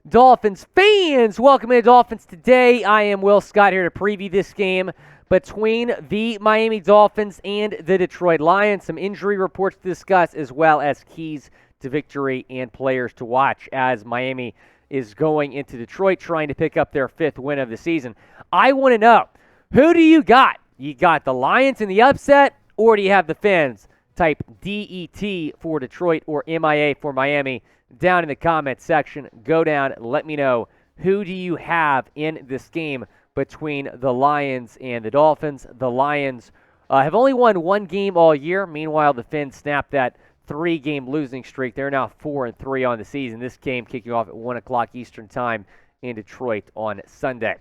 Dolphins fans, welcome to Dolphins Today. I am Will Scott here to preview this game between the Miami Dolphins and the Detroit Lions. Some injury reports to discuss, as well as keys to victory and players to watch as Miami is going into Detroit trying to pick up their 5th win of the season. I want to know, who do you got? You got the Lions in the upset, or do you have the Fins? Type DET for Detroit or MIA for Miami down in the comments section. Go down, let me know, who do you have in this game between the Lions and the Dolphins. The Lions have only won one game all year. Meanwhile, the Fins snapped that 3-game losing streak. They're now 4-3 on the season. This game kicking off at 1 o'clock Eastern time in Detroit on Sunday.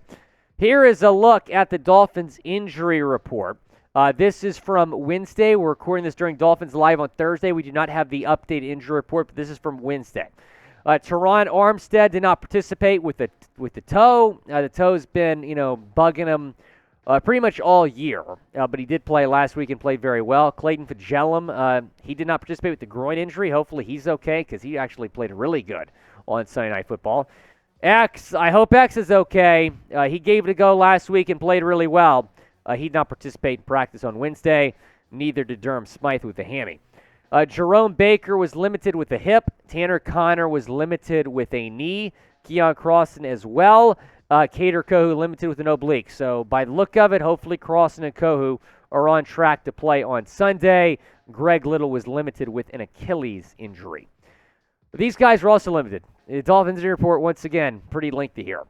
Here is a look at the Dolphins injury report. This is from Wednesday. We're recording this during Dolphins Live on Thursday. We do not have the updated injury report, but this is from Wednesday. Teron Armstead did not participate with the toe. The toe's been, bugging him pretty much all year, but he did play last week and played very well. Clayton Fagellum, he did not participate with the groin injury. Hopefully he's okay because he actually played really good on Sunday Night Football. X, I hope X is okay. He gave it a go last week and played really well. He did not participate in practice on Wednesday. Neither did Durham Smythe with the hammy. Jerome Baker was limited with a hip. Tanner Connor was limited with a knee. Keon Crossan as well. Cater Kohu limited with an oblique. So by the look of it, hopefully Crossan and Kohu are on track to play on Sunday. Greg Little was limited with an Achilles injury. But these guys are also limited. The Dolphins injury report, once again, pretty lengthy here.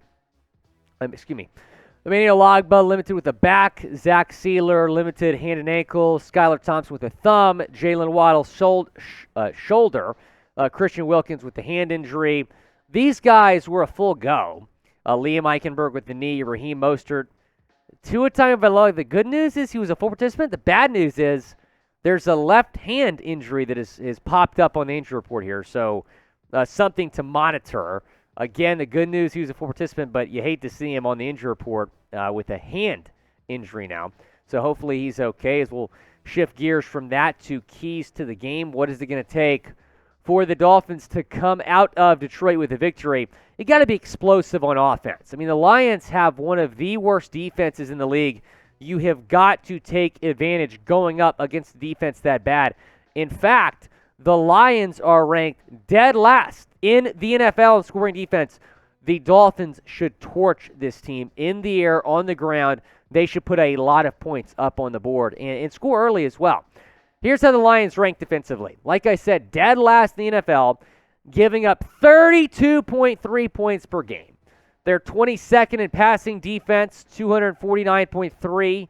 Emmanuel Ogbah limited with a back. Zach Sealer limited hand and ankle. Skylar Thompson with a thumb. Jalen Waddle shoulder. Christian Wilkins with the hand injury. These guys were a full go. Liam Eichenberg with the knee. Raheem Mostert. Tua Tagovailoa. The good news is he was a full participant. The bad news is there's a left hand injury that is popped up on the injury report here. So something to monitor. Again, the good news, he was a full participant, but you hate to see him on the injury report with a hand injury now. So hopefully he's okay as we'll shift gears from that to keys to the game. What is it going to take for the Dolphins to come out of Detroit with a victory? You got to be explosive on offense. I mean, the Lions have one of the worst defenses in the league. You have got to take advantage going up against a defense that bad. In fact, the Lions are ranked dead last in the NFL in scoring defense. The Dolphins should torch this team in the air, on the ground. They should put a lot of points up on the board and score early as well. Here's how the Lions rank defensively. Like I said, dead last in the NFL, giving up 32.3 points per game. They're 22nd in passing defense, 249.3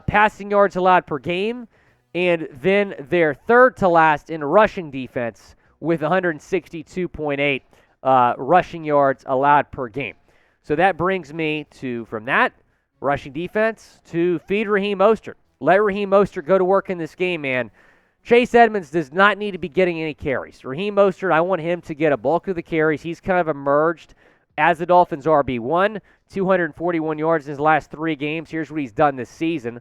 passing yards allowed per game. And then they're third to last in rushing defense with 162.8 rushing yards allowed per game. So that brings me to, from that, rushing defense to feed Raheem Mostert. Let Raheem Mostert go to work in this game, man. Chase Edmonds does not need to be getting any carries. Raheem Mostert, I want him to get a bulk of the carries. He's kind of emerged as the Dolphins' RB1, 241 yards in his last 3 games. Here's what he's done this season.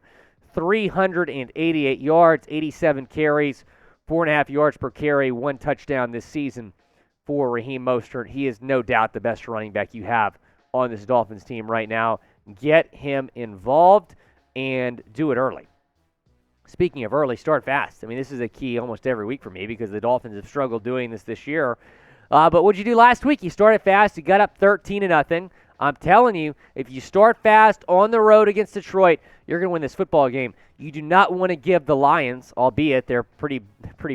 388 yards, 87 carries, 4.5 yards per carry, 1 touchdown this season for Raheem Mostert. He is no doubt the best running back you have on this Dolphins team right now. Get him involved and do it early. Speaking of early, start fast. I mean, this is a key almost every week for me because the Dolphins have struggled doing this year. But what did you do last week? You started fast. You got up 13-0. I'm telling you, if you start fast on the road against Detroit, you're going to win this football game. You do not want to give the Lions, albeit they're pretty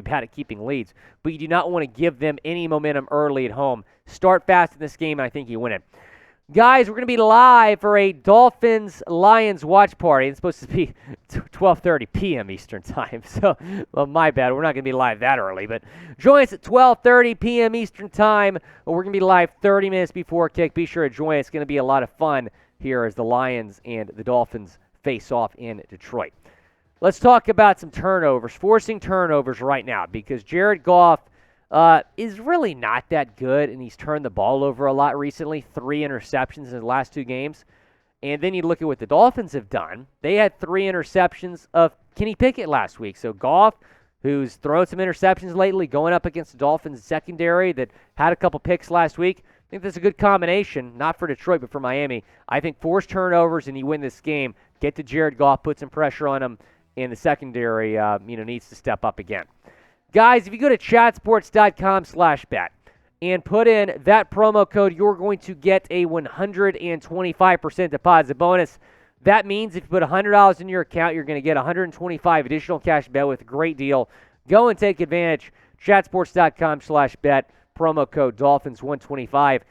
bad at keeping leads, but you do not want to give them any momentum early at home. Start fast in this game, and I think you win it. Guys, we're going to be live for a Dolphins-Lions watch party. It's supposed to be 12:30 p.m. Eastern Time, so, well, my bad. We're not going to be live that early, but join us at 12:30 p.m. Eastern Time. We're going to be live 30 minutes before kick. Be sure to join us. It's going to be a lot of fun here as the Lions and the Dolphins face off in Detroit. Let's talk about some turnovers, forcing turnovers right now, because Jared Goff is really not that good, and he's turned the ball over a lot recently, 3 interceptions in his last 2 games. And then you look at what the Dolphins have done. They had 3 interceptions of Kenny Pickett last week. So Goff, who's thrown some interceptions lately, going up against the Dolphins secondary that had a couple picks last week, think that's a good combination, not for Detroit, but for Miami. I think force turnovers and you win this game. Get to Jared Goff, put some pressure on him, and the secondary needs to step up again. Guys, if you go to chatsports.com/bet and put in that promo code, you're going to get a 125% deposit bonus. That means if you put $100 in your account, you're going to get $125 additional cash bet with a great deal. Go and take advantage. Chatsports.com/bet, promo code Dolphins125.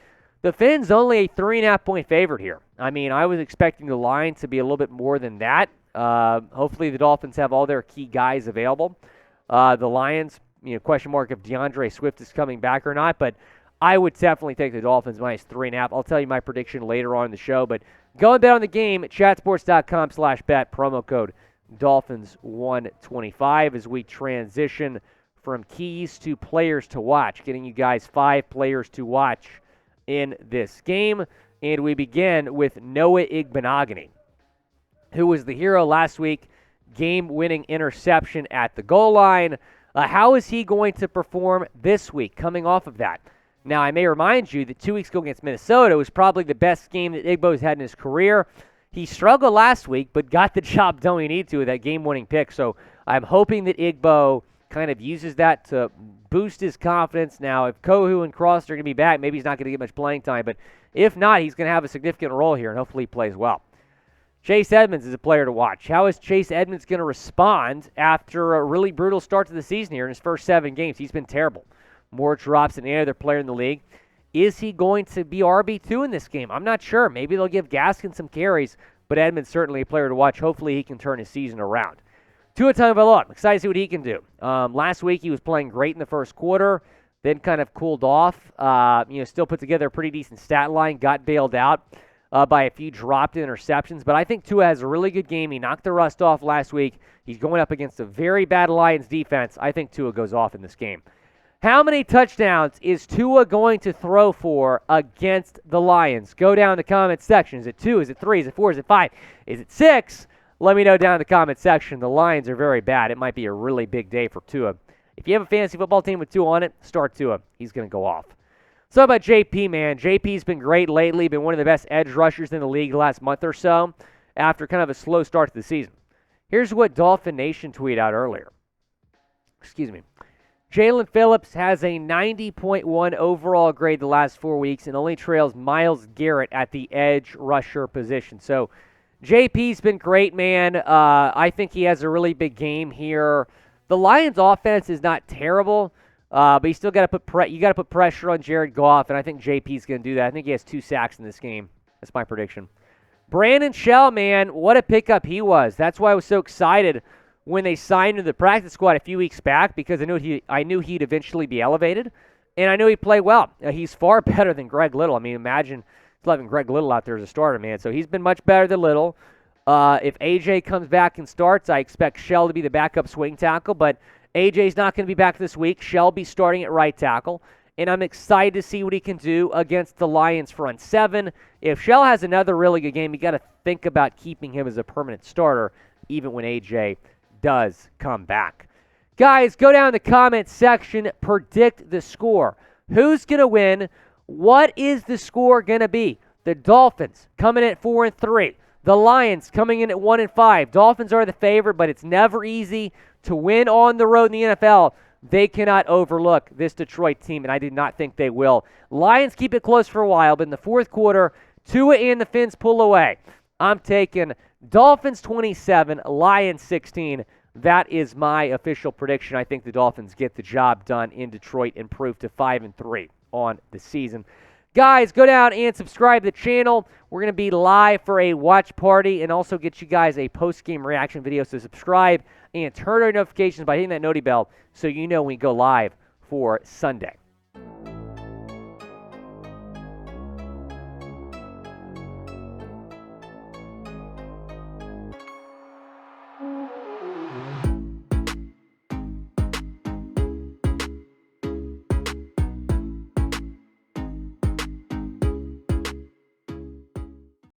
The Fins only a 3.5-point favorite here. I mean, I was expecting the line to be a little bit more than that. Hopefully the Dolphins have all their key guys available. The Lions, question mark if DeAndre Swift is coming back or not, but I would definitely take the Dolphins minus 3.5. I'll tell you my prediction later on in the show, but go and bet on the game at chatsports.com/bet, promo code Dolphins125 as we transition from keys to players to watch, getting you guys 5 players to watch in this game. And we begin with Noah Igbinoghene, who was the hero last week, game-winning interception at the goal line. How is he going to perform this week coming off of that? Now, I may remind you that 2 weeks ago against Minnesota was probably the best game that Igbo's had in his career. He struggled last week, but got the job done he needed to with that game-winning pick. So I'm hoping that Igbo kind of uses that to boost his confidence. Now, if Kohu and Cross are going to be back, maybe he's not going to get much playing time. But if not, he's going to have a significant role here, and hopefully he plays well. Chase Edmonds is a player to watch. How is Chase Edmonds going to respond after a really brutal start to the season here in his first 7 games? He's been terrible. More drops than any other player in the league. Is he going to be RB2 in this game? I'm not sure. Maybe they'll give Gaskin some carries, but Edmonds certainly a player to watch. Hopefully he can turn his season around. Tua Tagovailoa, I'm excited to see what he can do. Last week he was playing great in the first quarter, then kind of cooled off. Still put together a pretty decent stat line, got bailed out by a few dropped interceptions. But I think Tua has a really good game. He knocked the rust off last week. He's going up against a very bad Lions defense. I think Tua goes off in this game. How many touchdowns is Tua going to throw for against the Lions? Go down in the comments section. Is it 2? Is it 3? Is it 4? Is it 5? Is it 6? Let me know down in the comments section. The Lions are very bad. It might be a really big day for Tua. If you have a fantasy football team with Tua on it, start Tua. He's going to go off. So about JP, man. JP's been great lately. Been one of the best edge rushers in the league the last month or so after kind of a slow start to the season. Here's what Dolphin Nation tweeted out earlier. Jalen Phillips has a 90.1 overall grade the last 4 weeks and only trails Myles Garrett at the edge rusher position. So JP's been great, man. I think he has a really big game here. The Lions' offense is not terrible, but you still got to put pressure on Jared Goff, and I think JP's going to do that. I think he has 2 sacks in this game. That's my prediction. Brandon Shell, man, what a pickup he was. That's why I was so excited when they signed him to the practice squad a few weeks back, because I knew he'd eventually be elevated, and I knew he'd play well. He's far better than Greg Little. I mean, imagine having Greg Little out there as a starter, man. So he's been much better than Little. If AJ comes back and starts, I expect Shell to be the backup swing tackle, but AJ's not going to be back this week. Shell be starting at right tackle, and I'm excited to see what he can do against the Lions front 7. If Shell has another really good game, you got to think about keeping him as a permanent starter, even when AJ does come back. Guys, go down in the comments section, predict the score. Who's going to win? What is the score going to be? The Dolphins coming in at 4-3. The Lions coming in at 1-5. Dolphins are the favorite, but it's never easy to win on the road in the NFL. They cannot overlook this Detroit team, and I did not think they will. Lions keep it close for a while, but in the fourth quarter, Tua and the Fins pull away. I'm taking Dolphins 27, Lions 16. That is my official prediction. I think the Dolphins get the job done in Detroit and prove to 5-3 on the season. Guys, go down and subscribe to the channel. We're going to be live for a watch party and also get you guys a post-game reaction video. So subscribe and turn on notifications by hitting that noti bell so you know when we go live for Sunday.